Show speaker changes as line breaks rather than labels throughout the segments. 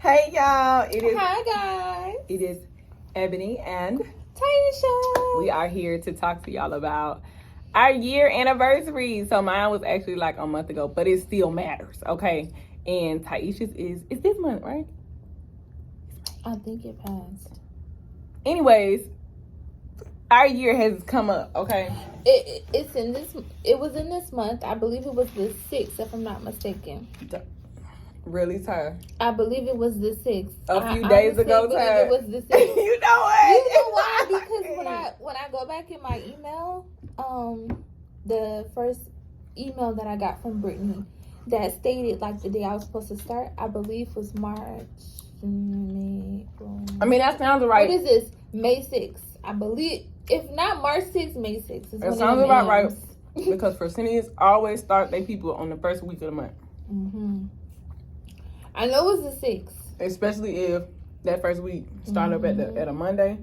Hey y'all,
Hi guys.
It is Ebony and
Taisha.
we are here to talk to y'all about our year anniversary. So mine was actually like a month ago, but it still matters, okay? And Taisha's is this month, right?
I think it passed.
Anyways, our year has come up, okay?
It's in this. It was in this month. I believe it was the 6th, if I'm not mistaken.
Really, Ty?
I believe it was the 6th.
A few days ago, Ty.
It was the 6th.
You know what?
You know why? Because when I go back in my email, the first email that I got from Brittany that stated like the day I was supposed to start, I believe was March. May.
I mean, that sounds right.
What is this? May 6th. I believe. If not March 6th, May 6th.
It sounds about right. Because Fresenius always start their people on the first week of the month.
Mm-hmm. I know it was the 6th.
Especially if that first week started up at a Monday.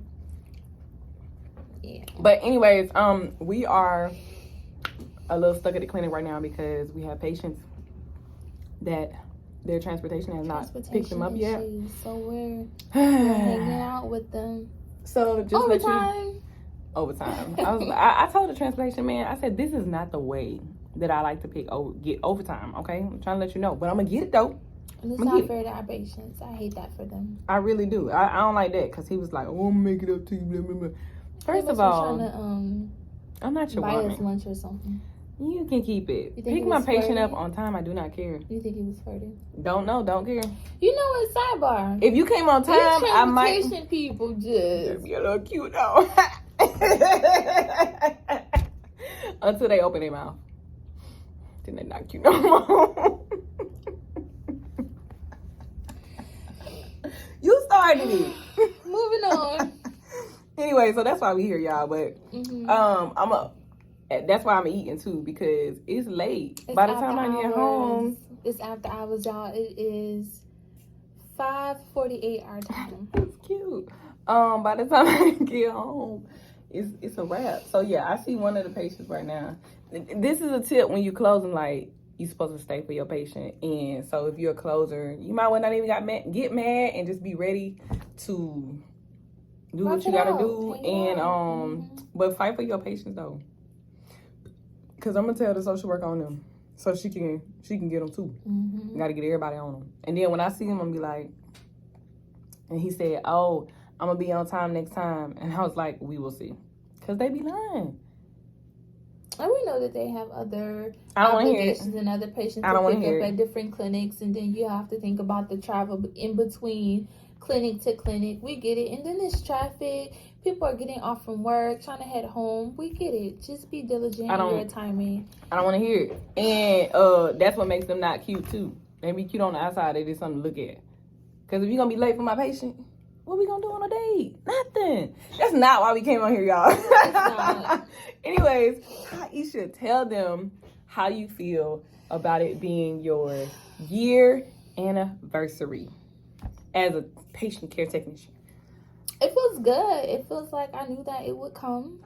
Yeah.
But anyways, we are a little stuck at the clinic right now because we have patients that their transportation has not picked them up yet.
So we're hanging out with them.
So just overtime. I told the transportation man, I said, this is not the way that I like to get overtime, okay? I'm trying to let you know. But I'm going to get it, though.
And it's not fair to our patients. I hate that for them.
I really do. I don't like that because he was like, oh, I'm going to make it up to you, blah, blah, blah. First of all, I'm not your
buy
woman.
us lunch or something.
You can keep it. Pick my patient up on time. I do not care.
You think he was flirting?
Don't know. Don't care.
You know what? Sidebar.
If you came on time, I might.
Transportation people just
be a little cute though. Until they open their mouth. Then they're not cute no more. You started it.
Moving on.
Anyway, so that's why we here, y'all. But that's why I'm eating too, because it's late. By the time I get home,
it's after hours, y'all. It is 5:48 our time.
It's cute. By the time I get home, it's a wrap. So yeah, I see one of the patients right now. This is a tip when you're closing, like you're supposed to stay for your patient. And so if you're a closer, you might well not even get mad and just be ready to do what you gotta do. And but fight for your patients though. Cause I'm gonna tell the social worker on them, so she can get them too. Mm-hmm. Got to get everybody on them. And then when I see him, I'm gonna be like, and he said, "Oh, I'm gonna be on time next time." And I was like, "We will see," cause they be lying.
And we know that they have other
obligations
and other patients to pick up at different clinics, and then you have to think about the travel in between clinic to clinic. We get it. And then there's traffic. People are getting off from work, trying to head home. We get it. Just be diligent in your timing.
I don't want to hear it. And that's what makes them not cute, too. They be cute on the outside. They just something to look at. Because if you're going to be late for my patient, what we going to do on a date? Nothing. That's not why we came on here, y'all. It's not. Anyways, Taisha, tell them how you feel about it being your year anniversary as a patient care technician.
It feels good. It feels like I knew that it would come.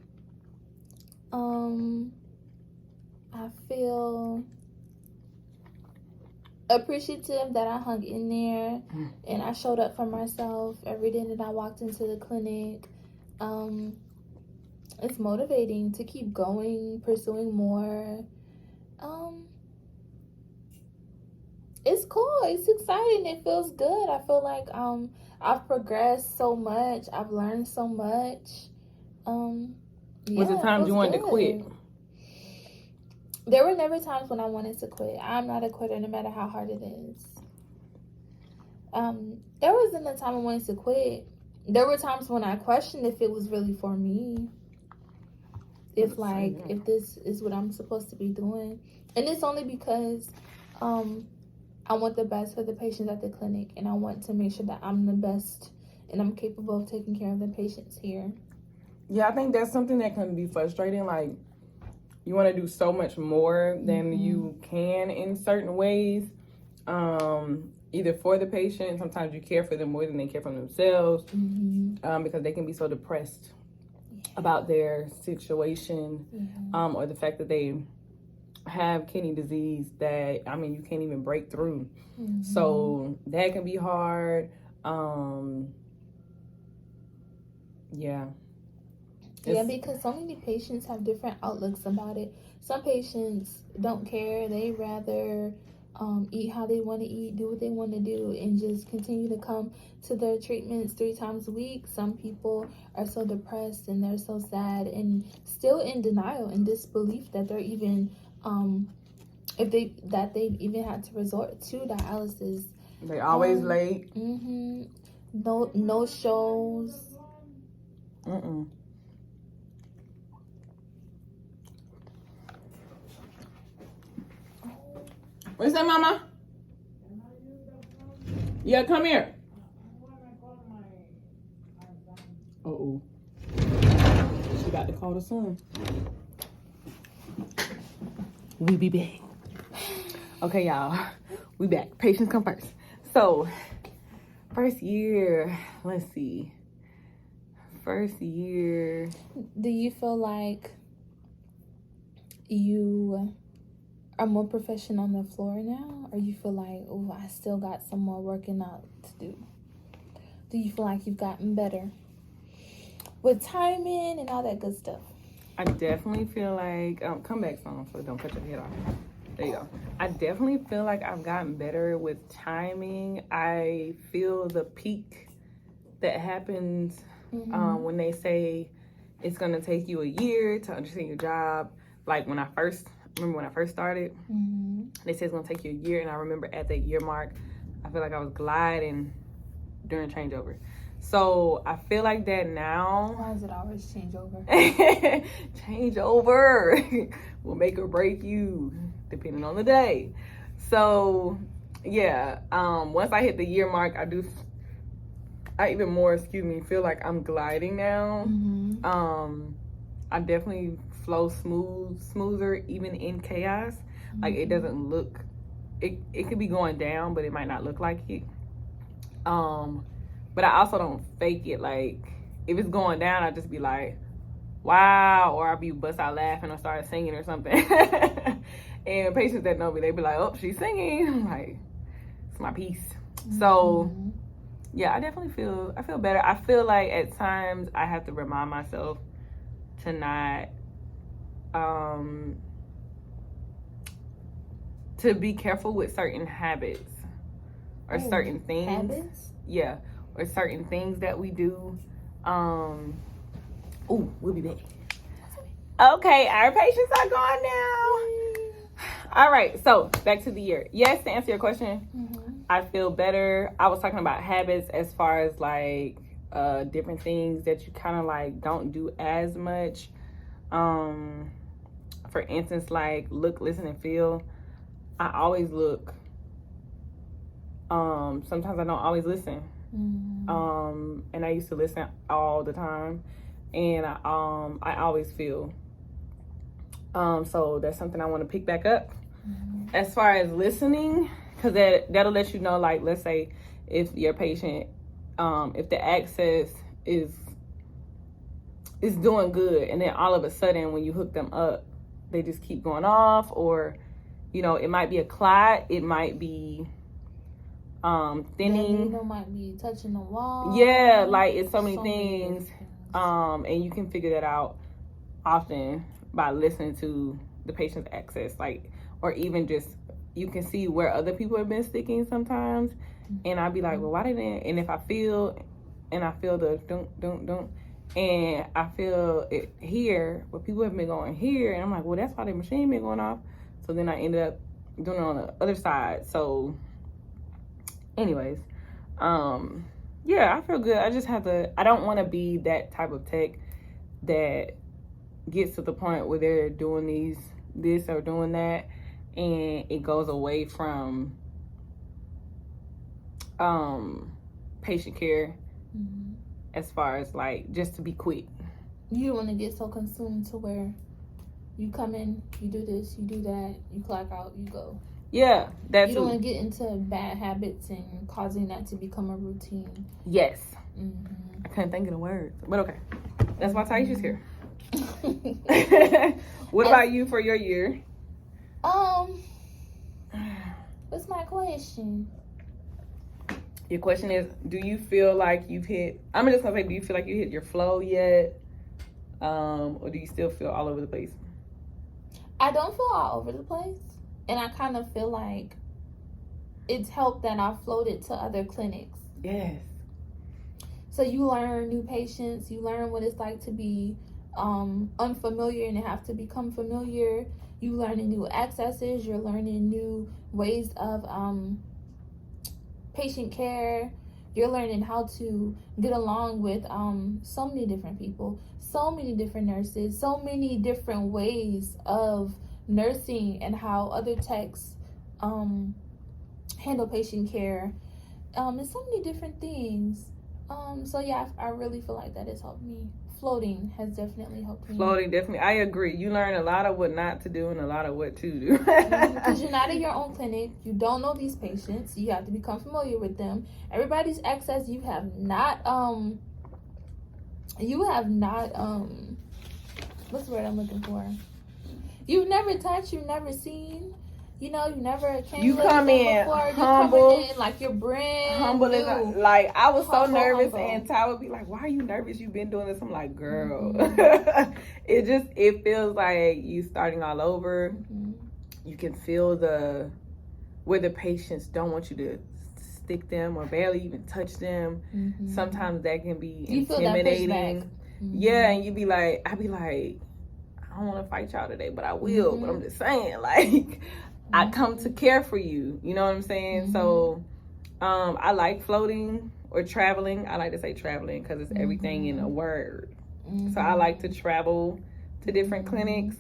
I feel appreciative that I hung in there and I showed up for myself every day that I walked into the clinic. It's motivating to keep going, pursuing more. It's cool. It's exciting. It feels good. I feel like I've progressed so much. I've learned so much.
Was there times you wanted to quit?
There were never times when I wanted to quit. I'm not a quitter no matter how hard it is. There wasn't a time I wanted to quit. There were times when I questioned if it was really for me. If this is what I'm supposed to be doing. And it's only because I want the best for the patients at the clinic, and I want to make sure that I'm the best and I'm capable of taking care of the patients here. Yeah,
I think that's something that can be frustrating. Like, you want to do so much more than you can in certain ways, either for the patient. Sometimes you care for them more than they care for themselves, because they can be so depressed about their situation, or the fact that they have kidney disease that, I mean, you can't even break through.
Mm-hmm.
So that can be hard. Yeah.
Yeah, because so many patients have different outlooks about it. Some patients don't care. They rather eat how they want to eat, do what they want to do, and just continue to come to their treatments 3 times a week. Some people are so depressed and they're so sad and still in denial and disbelief that they're even they even had to resort to dialysis.
They always late.
Mm-hmm. No shows.
Mm-mm. What's that, Mama? Yeah, come here. Uh-oh. She got to call the son. We be back. Okay, y'all. We back. Patience come first. So, first year. Let's see. First year.
Do you feel like you are more proficient on the floor now, or you feel like, oh, I still got some more working out to do? Do you feel like you've gotten better with timing and all that good stuff?
I definitely feel like come back son, so don't cut your head off. There you go. I definitely feel like I've gotten better with timing. I feel the peak that happens when they say it's gonna take you a year to understand your job. Like when I first started, they said it's gonna take you a year, and I remember at that year mark, I feel like I was gliding during changeover. So I feel like that now.
Why does it always change over?
Changeover will make or break you depending on the day. So yeah, once I hit the year mark, I even more, feel like I'm gliding now. I definitely flow smoother even in chaos. Like it doesn't look, it could be going down, but it might not look like it. But I also don't fake it. Like if it's going down, I just be like, wow, or I'll be bust out laughing or start singing or something. And patients that know me, they be like, oh, she's singing. I'm like, it's my piece. So yeah, I feel better. I feel like at times I have to remind myself to not to be careful with certain habits or certain things.
Habits?
Yeah, or certain things that we do. We'll be back. Okay, our patients are gone now. All right, so back to the year. Yes, to answer your question, I feel better. I was talking about habits as far as like different things that you kind of like don't do as much. For instance, like look, listen, and feel. I always look. Sometimes I don't always listen. And I used to listen all the time, and I always feel. So that's something I want to pick back up. As far as listening, because that'll let you know, like, let's say if your patient, if the access is doing good, and then all of a sudden when you hook them up, they just keep going off, or it might be a clot, it might be thinning,
might be touching the wall.
Yeah, like it's so many things. And you can figure that out often by listening to the patient's access, like, or even just you can see where other people have been sticking sometimes. And I'd be like, well, why didn't? And if I feel, the don't, and I feel it here, where people have been going here, and I'm like, well, that's why the machine been going off. So then I ended up doing it on the other side. So anyways, yeah, I feel good. I just have to, I don't want to be that type of tech that gets to the point where they're doing this or doing that, and it goes away from patient care as far as like just to be quick.
You don't want to get so consumed to where you come in, you do this, you do that, you clock out, you go.
Yeah, that's.
You don't want to get into bad habits and causing that to become a routine.
Yes. I couldn't think of the words, but okay. That's why Taisha's here. What about you for your year?
What's my question?
Your question is, do you feel like you've hit, I'm just gonna say, do you feel like you hit your flow yet? Or do you still feel all over the place?
I don't feel all over the place. And I kind of feel like it's helped that I floated to other clinics.
Yes.
So you learn new patients, you learn what it's like to be unfamiliar and have to become familiar. You learning new accesses, you're learning new ways of patient care. You're learning how to get along with so many different people, so many different nurses, so many different ways of nursing and how other techs handle patient care, and so many different things. So yeah, I really feel like that has helped me. Floating has definitely helped me.
Floating, definitely. I agree. You learn a lot of what not to do and a lot of what to do.
Because you're not in your own clinic. You don't know these patients. You have to become familiar with them. Everybody's access, you have not, what's the word I'm looking for? You've never touched, you've never seen. You know, you never came.
You come in
before.
humble,
in like you're brand
humble.
new.
Like I was so nervous,
humble.
and Ty would be like, "Why are you nervous? You've been doing this." I'm like, "Girl,
Mm-hmm.
it feels like you starting all over."
Mm-hmm.
You can feel where the patients don't want you to stick them or barely even touch them.
Mm-hmm.
Sometimes that can be
you
intimidating.
Feel that pushback. Mm-hmm.
Yeah, and I'd be like, I don't want to fight y'all today, but I will.
Mm-hmm.
But I'm just saying, like. I come to care for you. You know what I'm saying? Mm-hmm. So I like floating or traveling. I like to say traveling because it's everything in a word. Mm-hmm. So I like to travel to different clinics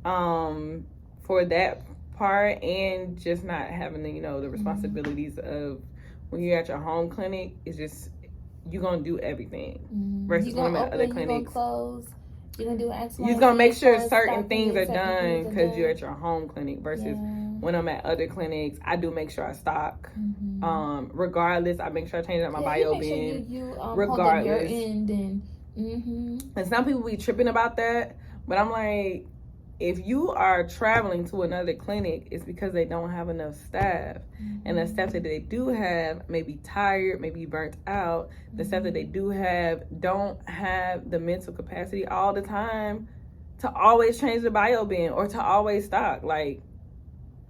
for that part, and just not having the responsibilities of when you're at your home clinic. It's just you're going to do everything versus when I'm at other clinics.
You're going to close. You're going to do X, Y,
you're going to make sure certain things are
certain
done because you're at your home clinic versus when I'm at other clinics, I do make sure I stock. Mm-hmm. Regardless, I make sure I change out my bio bin. Regardless. Your end and some people be tripping about that, but I'm like, if you are traveling to another clinic, it's because they don't have enough staff. And the staff that they do have may be tired, may be burnt out. The staff that they do have don't have the mental capacity all the time to always change the bio bin or to always stock. Like,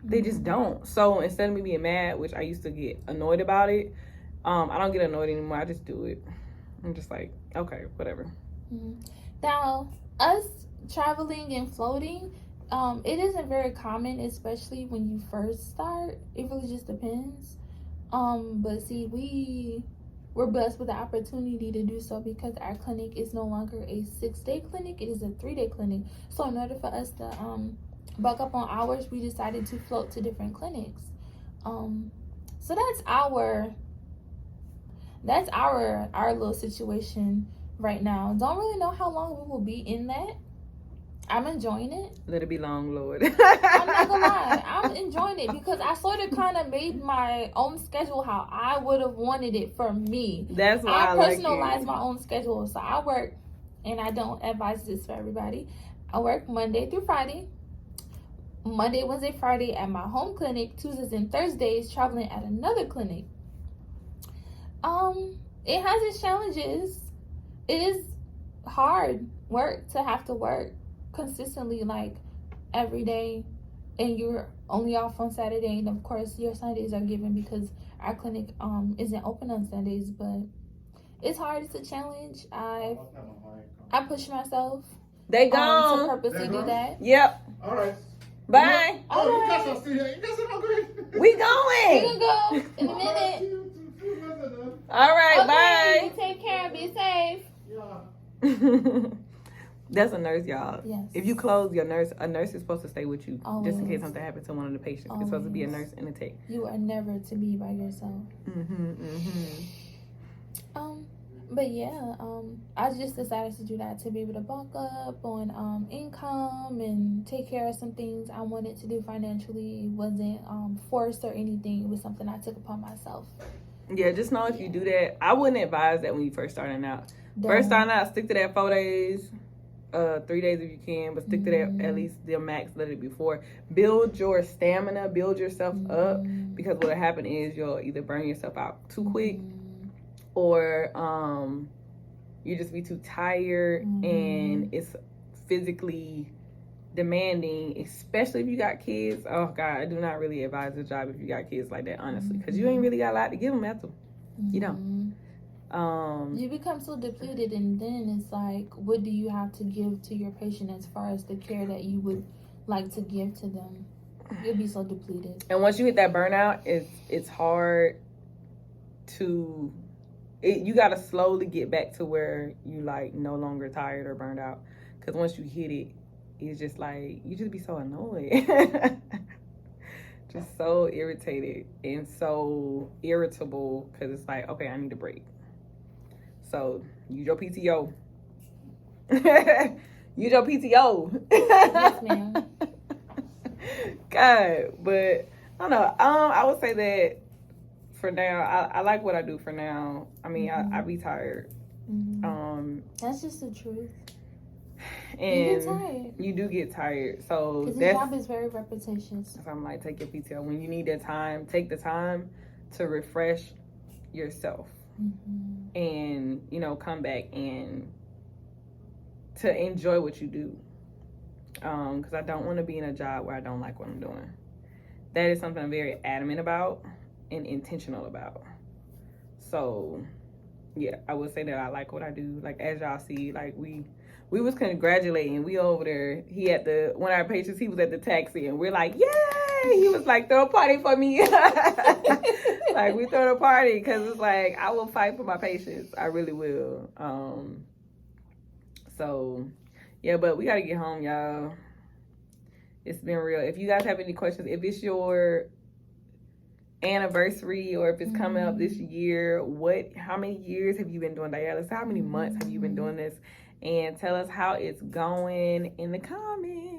they just don't. So instead of me being mad, which I used to get annoyed about it, I don't get annoyed anymore. I just do it. I'm just like, okay, whatever.
Now, us traveling and floating, it isn't very common, especially when you first start. It really just depends. But see, we're blessed with the opportunity to do so because our clinic is no longer a 6-day clinic. It is a 3-day clinic. So in order for us to buck up on hours, we decided to float to different clinics. So that's our little situation right now. Don't really know how long we will be in that. I'm enjoying it.
Let it be long, Lord.
I'm not gonna lie. I'm enjoying it because I sort of kind of made my own schedule how I would have wanted it for me.
That's why
I personalize my own schedule. So I work, and I don't advise this for everybody. I work Monday through Friday. Monday, Wednesday, Friday at my home clinic. Tuesdays and Thursdays traveling at another clinic. It has its challenges. It is hard work to have to work consistently, like every day, and you're only off on Saturday, and of course your Sundays are given because our clinic isn't open on Sundays. But it's hard. It's a challenge. I push myself.
They gone
to purposely do that.
Yep.
All right.
Bye.
Oh, you guys are still here. You guys are not going.
We going.
We gonna go in a minute.
All right.
Okay,
Bye.
take care. Be safe.
Yeah.
That's a nurse, y'all.
Yes.
If you close a nurse is supposed to stay with you
Always.
just in case something happens to one of the patients. Always. It's supposed to be a nurse and a tech.
You are never to be by yourself. But yeah, I just decided to do that to be able to bulk up on income and take care of some things I wanted to do financially. It wasn't forced or anything. It was something I took upon myself.
Yeah, just know if you do that, I wouldn't advise that when you first starting out.
Don't.
First starting out, stick to that 4 days. 3 days if you can, but stick to that at least the max that it before. Build your stamina, build yourself up, because what'll happen is you'll either burn yourself out too quick, or you just be too tired, and it's physically demanding, especially if you got kids. Oh God, I do not really advise the job if you got kids like that, honestly, because you ain't really got a lot to give them after. You don't.
You become so depleted, and then it's like, what do you have to give to your patient as far as the care that you would like to give to them? You'll be so depleted.
And once you hit that burnout, it's hard to. You gotta slowly get back to where you like no longer tired or burned out, because once you hit it, it's just like you just be so annoyed, just so irritated and so irritable, because it's like, okay, I need a break. So use your PTO. Use your PTO.
Yes, ma'am.
God, but I don't know. I would say that for now, I like what I do for now. I mean, I be tired.
That's just the truth.
And
you get tired.
You do get tired. So
because the job is very repetitious.
So I'm like, take your PTO. When you need that time, take the time to refresh yourself. And, you know, come back and to enjoy what you do. Because I don't want to be in a job where I don't like what I'm doing. That is something I'm very adamant about and intentional about. So, yeah, I would say that I like what I do. Like, as y'all see, like, we was congratulating. We over there. He at the, one of our patients, he was at the taxi, and we're like, yay! He was like, throw a party for me. Like, we throw a party, because it's like, I will fight for my patients. I really will. So, yeah, but we got to get home, y'all. It's been real. If you guys have any questions, if it's your anniversary or if it's coming up this year, how many years have you been doing dialysis? How many months have you been doing this? And tell us how it's going in the comments.